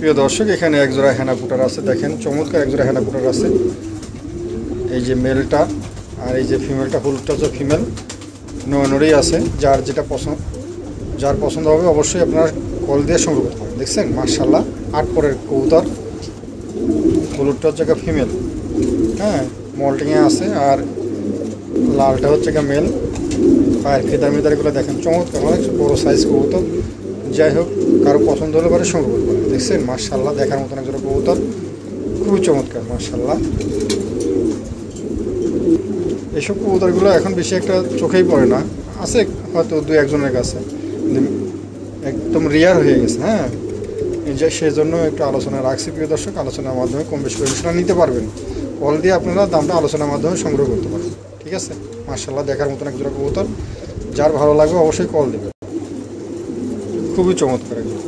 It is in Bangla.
প্রিয় দর্শক, এখানে একজোড়া হেনা পুটার আছে। দেখেন চমৎকার একজোড়া হেনা পুটার আছে। এই যে মেলটা আর এই যে ফিমেলটা, হলুদটা হচ্ছে ফিমেল, নড়েই আছে। যার পছন্দ হবে অবশ্যই আপনার কল দিয়ে সংগ্রহ করতে পারেন। দেখছেন মাশাআল্লাহ, 8 পরের কবুতর। হলুদটা হচ্ছে একটা ফিমেল, হ্যাঁ, মল্টিংয়ে আছে। আর লালটা হচ্ছে একটা মেল। পায়ের ফেদার মেদারগুলো দেখেন চমৎকার, অনেক বড়ো সাইজ কবুতর। যাই হোক, কারো পছন্দ হলে পরে সংগ্রহ করতে পারেন। দেখছেন মাশাআল্লাহ, দেখার মতন একজন কবুতর, খুবই চমৎকার মাশাআল্লাহ। এইসব কবুতরগুলো এখন বেশি একটা চোখেই পড়ে না, আছে হয়তো 2-1 জনের কাছে, একদম রেয়ার হয়ে গেছে। হ্যাঁ, সেই জন্য একটু আলোচনা রাখছি প্রিয় দর্শক। আলোচনার মাধ্যমে কম বেশি করে সেটা নিতে পারবেন। কল দিয়ে আপনারা দামটা আলোচনার মাধ্যমে সংগ্রহ করতে পারবেন। ঠিক আছে, মাশাআল্লাহ, দেখার মতন একজন কবুতর। যার ভালো লাগবে অবশ্যই কল দেবে, খুবই চমৎকার একজন।